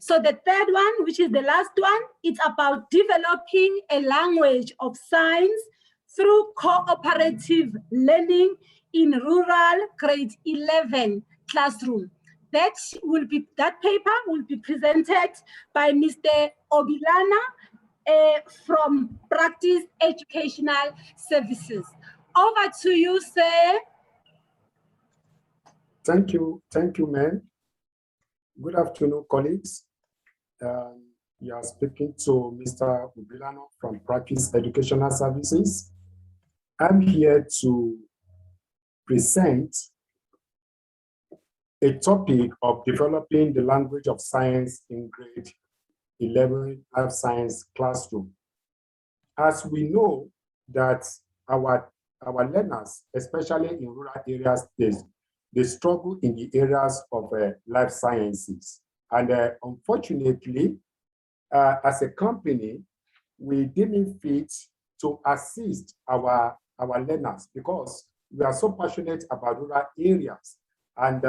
So the third one, which is the last one, it's about developing a language of science through cooperative learning in rural grade 11 classroom. That paper will be presented by Mr. Obilana from Practice Educational Services. Over to you, sir. Thank you, ma'am. Good afternoon, colleagues. You are speaking to Mr. Obilana from Practice Educational Services. I'm here to present a topic of developing the language of science in grade 11 life science classroom. As we know that our learners, especially in rural areas, they struggle in the areas of life sciences. And unfortunately, as a company, we didn't fit to assist our learners because we are so passionate about rural areas. And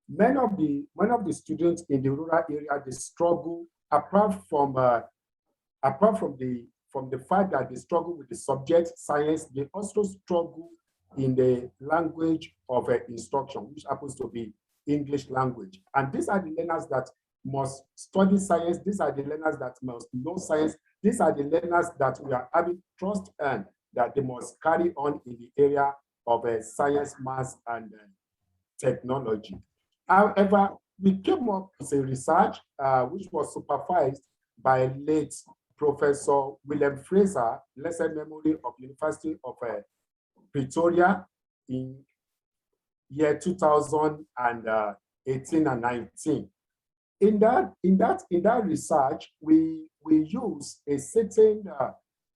many of the students in the rural area, they struggle apart from the fact that they struggle with the subject science, they also struggle in the language of instruction, which happens to be English language. And these are the learners that must study science. These are the learners that must know science. These are the learners that we are having trust in, that they must carry on in the area of science, maths, and technology. However, we came up with a research which was supervised by late Professor William Fraser, blessed memory of University of Pretoria, in year 2018 and 19. In that research, we use a certain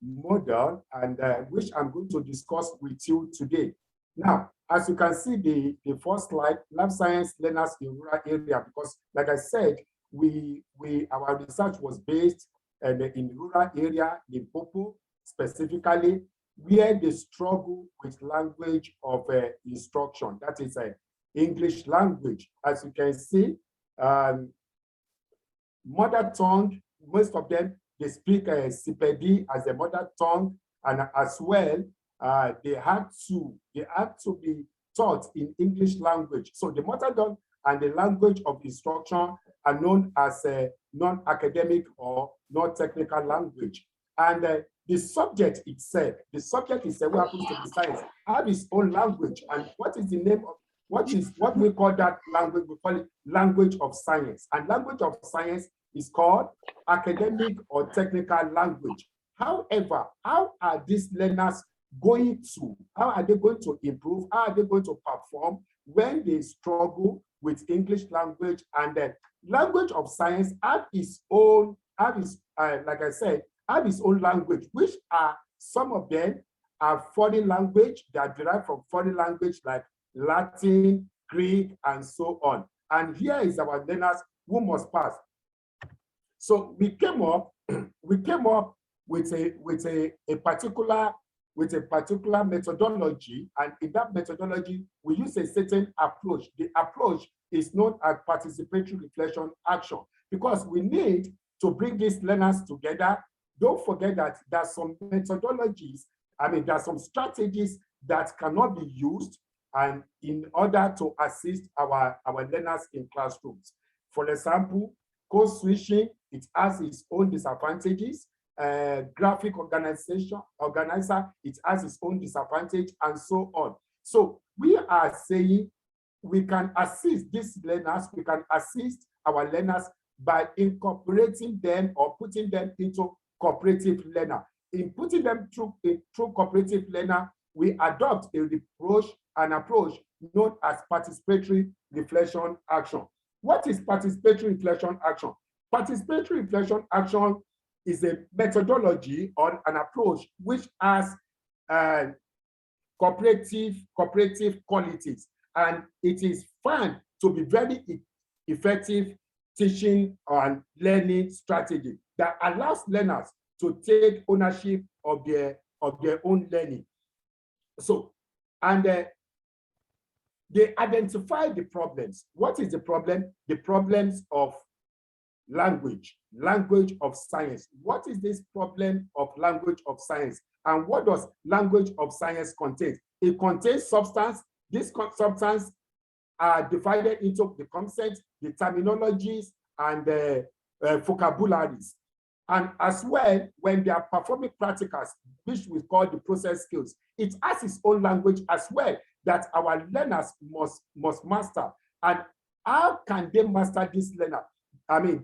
model, and which I'm going to discuss with you today. Now, as you can see, the first slide, life science learners in rural area, because like I said, our research was based in rural area, Limpopo specifically, where they struggle with language of instruction, that is English language. As you can see, mother tongue, most of them, they speak Sipedi as a mother tongue, and as well, they had to be taught in English language. So the mother tongue and the language of instruction are known as a non-academic or non-technical language. And the subject itself, what happens to the science, have its own language. And what is the name of, what we call that language? We call it language of science. And language of science is called academic or technical language. However, how are these learners going to improve? How are they going to perform when they struggle with English language? And the language of science have its own, like I said, have its own language, which are, some of them are foreign language that derive from foreign language like Latin, Greek, and so on. And here is our learners who must pass. So we came up with a particular methodology, and in that methodology, we use a certain approach. The approach is known as participatory reflection action, because we need to bring these learners together. Don't forget that there are some methodologies, there are some strategies that cannot be used and in order to assist our learners in classrooms. For example, code switching, it has its own disadvantages. Graphic organizer, it has its own disadvantage, and so on. So we are saying we can assist these learners, we can assist our learners by incorporating them or putting them into cooperative learner. In putting them through cooperative learner, we adopt an approach known as participatory reflection action. What is participatory reflection action? Participatory reflection action is a methodology or an approach which has cooperative qualities, and it is found to be very effective teaching and learning strategy that allows learners to take ownership of their own learning. So, and they identify the problems. What is the problem? The problems of language of science. What is this problem of language of science? And what does language of science contain? It contains substance. This substance are divided into the concepts, the terminologies, and the vocabularies. And as well, when they are performing practicals, which we call the process skills, it has its own language as well that our learners must master. And how can they master this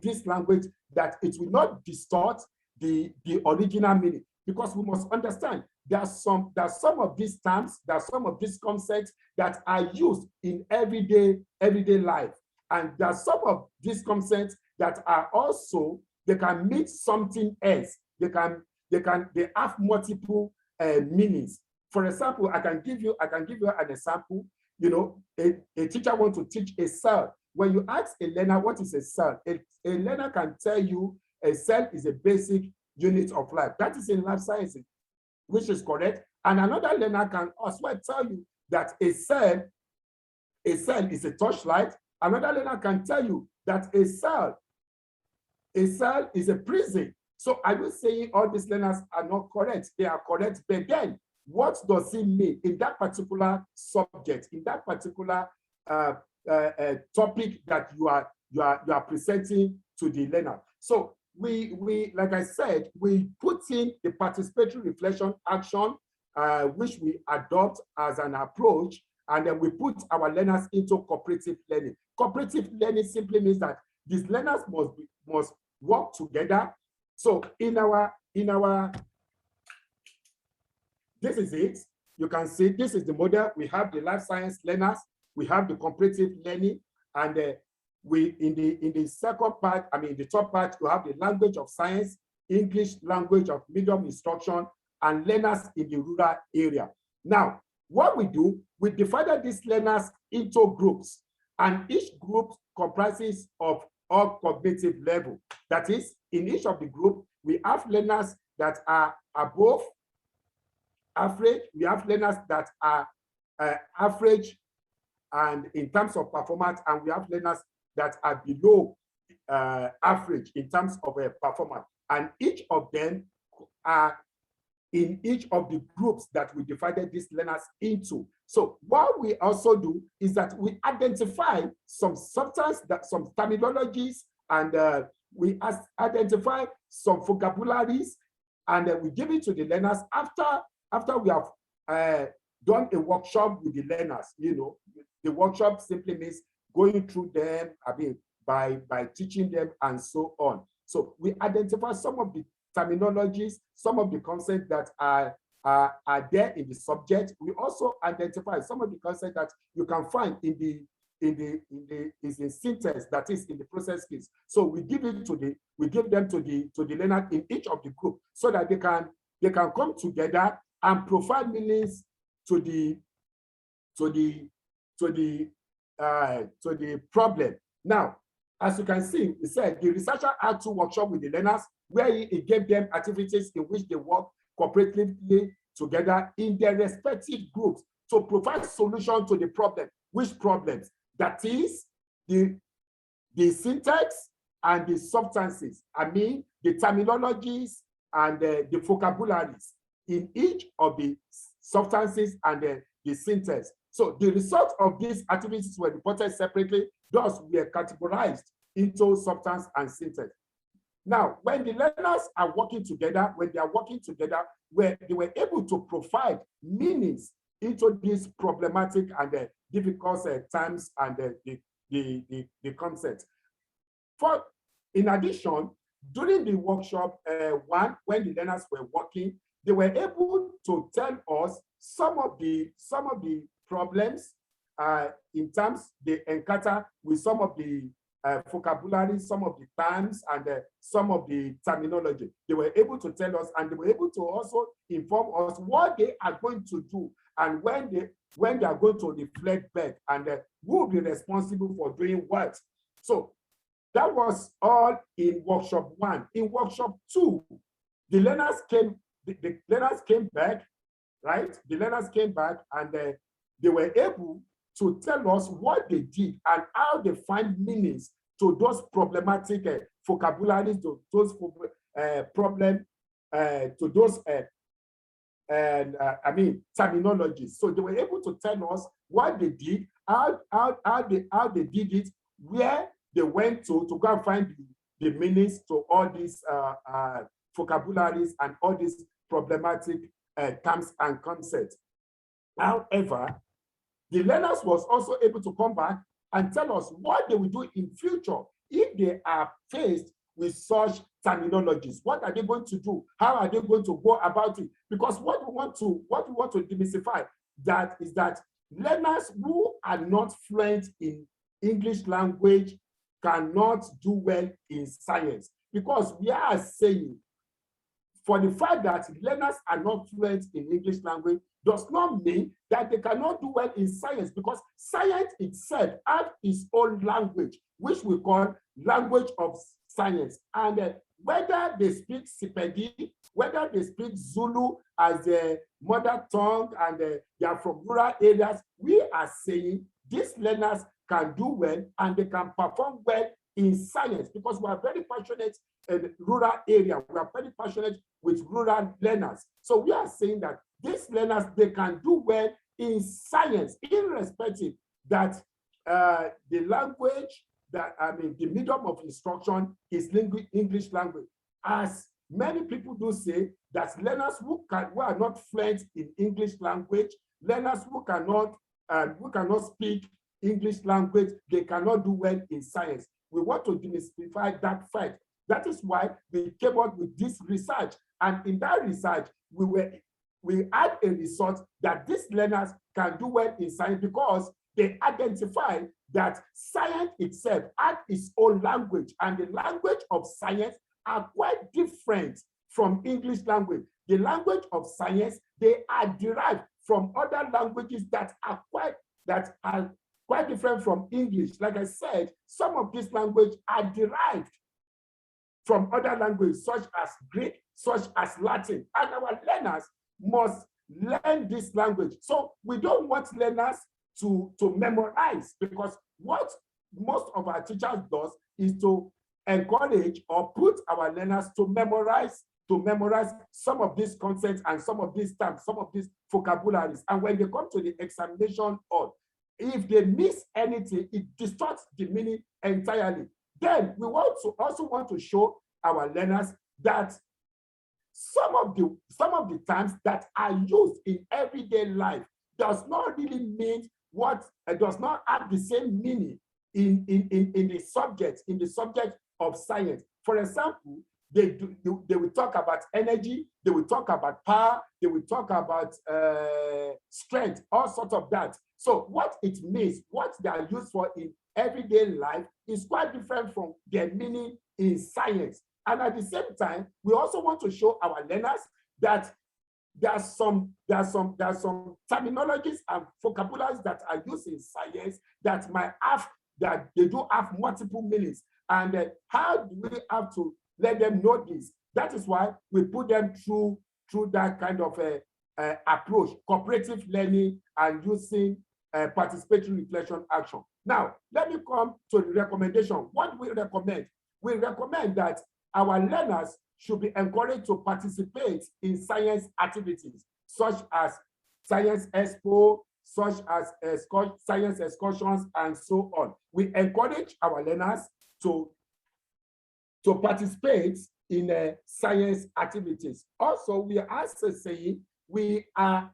this language, that it will not distort the original meaning? Because we must understand there are some of these terms, there are some of these concepts that are used in everyday life. And there are some of these concepts that are also, they can mean something else. They have multiple meanings. For example, I can give you an example. You know, a teacher wants to teach a cell. When you ask a learner what is a cell, a learner can tell you a cell is a basic unit of life. That is in life sciences, which is correct. And another learner can as well tell you that a cell is a torchlight. Another learner can tell you that a cell is a prison. So are you saying all these learners are not correct? They are correct, but then what does it mean in that particular subject, in that particular topic that you are presenting to the learner? So we like I said, we put in the participatory reflection action, which we adopt as an approach, and then we put our learners into cooperative learning. Cooperative learning simply means that these learners must work together. So in our this is it. You can see this is the model. We have the life science learners, we have the cooperative learning, and we in the second part, the top part, you have the language of science, English language of medium instruction, and learners in the rural area. Now, what we do, we divided these learners into groups, and each group comprises of all cognitive level. That is, in each of the group, we have learners that are above average, we have learners that are average and in terms of performance, and we have learners that are below average in terms of performance. And each of them are in each of the groups that we divided these learners into. So what we also do is that we identify some substance, some terminologies, and we identify some vocabularies, and we give it to the learners after we have done a workshop with the learners. You know, the workshop simply means going through them, by teaching them and so on. So we identify some of the terminologies, some of the concepts that are there in the subject. We also identify some of the concepts that you can find in the syntax, that is in the process skills. So we give them to the learner in each of the group, so that they can come together and provide meanings to the problem. Now, as you can see, it said the researcher had two workshops with the learners where he gave them activities in which they work cooperatively together in their respective groups to provide solution to the problem. Which problems? That is the syntax and the substances, the terminologies and the vocabularies in each of the substances and the syntax. So the results of these activities were reported separately, thus were categorized into substance and syntax. Now, when the learners are working together, they were able to provide meanings into these problematic and difficult terms and the concepts. In addition, during the workshop when the learners were working, they were able to tell us some of the problems in terms they encounter with some of the vocabulary, some of the terms, and some of the terminology. They were able to tell us, and they were able to also inform us what they are going to do and when they are going to reflect back, and who will be responsible for doing what. So that was all in workshop 1. In workshop 2, the learners came back, right? The learners came back, and they were able to tell us what they did and how they find meanings to those problematic vocabularies, to those to those terminologies. So they were able to tell us what they did, how they did it, where they went to go and find the meanings to all these vocabularies and all these problematic terms and concepts. However, the learners was also able to come back and tell us what they will do in future if they are faced with such terminologies. What are they going to do? How are they going to go about it? Because what we want to demystify that is that learners who are not fluent in English language cannot do well in science, because we are saying for the fact that learners are not fluent in English language does not mean that they cannot do well in science, because science itself has its own language, which we call language of science. And whether they speak Sepedi, whether they speak Zulu as a mother tongue, and they are from rural areas, we are saying these learners can do well and they can perform well in science, because we are very passionate in rural area. We are very passionate with rural learners. So we are saying that these learners, they can do well in science, irrespective that the language, the medium of instruction is English language. As many people do say that learners who are not fluent in English language, learners who cannot speak English language, they cannot do well in science. We want to demystify that fact. That is why we came up with this research. And in that research, we had a result that these learners can do well in science, because they identify that science itself has its own language, and the language of science are quite different from English language. The language of science, they are derived from other languages that are quite different from English. Like I said, some of these languages are derived from other languages, such as Greek, such as Latin, and our learners must learn this language. So we don't want learners to memorize, because what most of our teachers does is to encourage or put our learners to memorize some of these concepts and some of these terms, some of these vocabularies. And when they come to the examination hall, if they miss anything, it distorts the meaning entirely. Then we also want to show our learners that some of the terms that are used in everyday life does not really mean does not have the same meaning in the subject of science. For example, they will talk about energy, they will talk about power, they will talk about strength, all sorts of that. So what it means, what they are used for in everyday life, is quite different from their meaning in science. And at the same time, we also want to show our learners that there are some terminologies and vocabularies that are used in science that they do have multiple meanings. And how do we have to let them know this? That is why we put them through that kind of approach, cooperative learning and using participatory reflection action. Now, let me come to the recommendation. What do we recommend? We recommend that our learners should be encouraged to participate in science activities, such as science expo, such as science excursions, and so on. We encourage our learners to participate in science activities. Also, we are also saying we are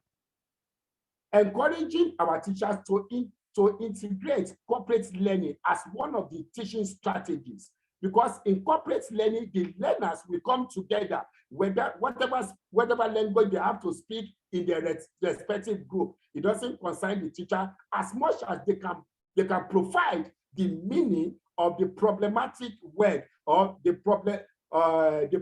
encouraging our teachers to integrate corporate learning as one of the teaching strategies. Because in corporate learning, the learners will come together, whatever language they have to speak in their respective group. It doesn't concern the teacher, as much as they can provide the meaning of the problematic word or the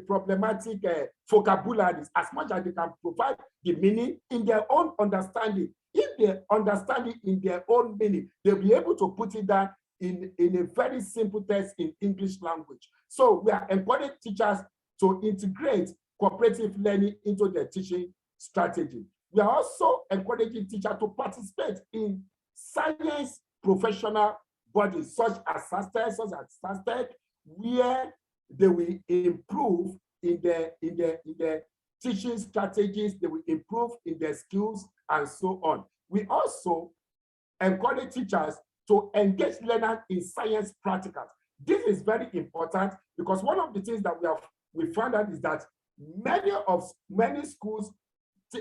problematic vocabularies, as much as they can provide the meaning in their own understanding. If they understand it in their own meaning, they'll be able to put it down in a very simple text in English language. So we are encouraging teachers to integrate cooperative learning into their teaching strategy. We are also encouraging teachers to participate in science professional bodies such as SASTEC, where they will improve in the teaching strategies, they will improve in their skills and so on. We also encourage teachers to engage learners in science practicals. This is very important because one of the things that we found out is that many schools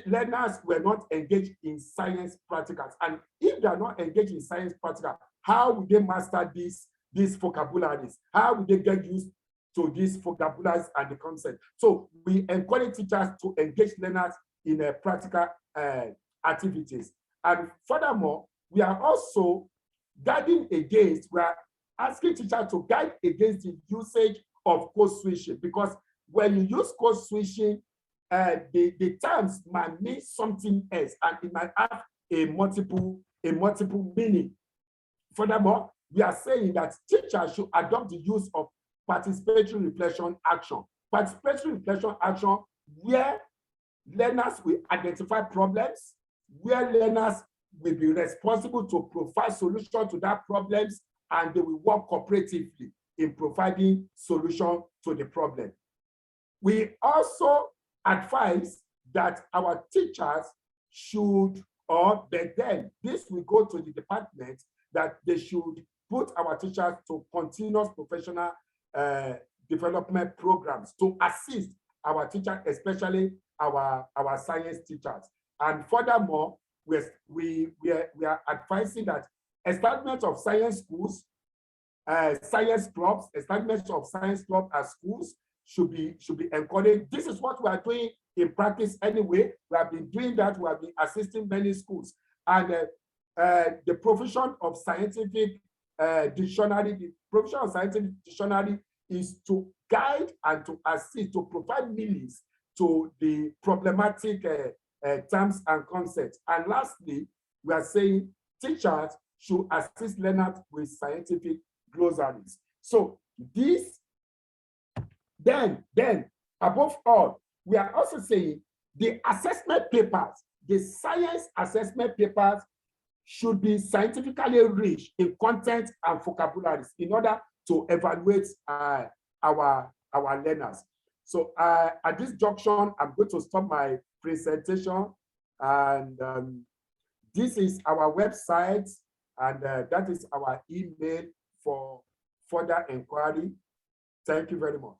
learners were not engaged in science practicals. And if they are not engaged in science practical, how will they master these vocabularies? How will they get used to these vocabularies and the concept? So we encourage teachers to engage learners in practical activities. And furthermore, we are also guiding against, we are asking teachers to guide against the usage of code switching, because when you use code switching, the terms might mean something else and it might have a multiple meaning. Furthermore, we are saying that teachers should adopt the use of participatory reflection action. Participatory reflection action where learners will identify problems, where learners will be responsible to provide solution to that problems, and they will work cooperatively in providing solution to the problem. We also advise that our teachers should, or then this will go to the department, that they should put our teachers to continuous professional development programs to assist our teachers, especially our science teachers. And furthermore, we are advising that establishment of science schools, science clubs, establishment of science clubs at schools should be encouraged. This is what we are doing in practice anyway. We have been doing that. We have been assisting many schools. And the provision of scientific dictionary, the provision of scientific dictionary is to guide and to assist, to provide meanings to the problematic terms and concepts. And lastly, we are saying teachers should assist learners with scientific glossaries. So this, then above all, we are also saying the assessment papers, the science assessment papers should be scientifically rich in content and vocabularies in order to evaluate our learners. So at this junction, I'm going to stop my presentation, and this is our website, and that is our email for further inquiry. Thank you very much.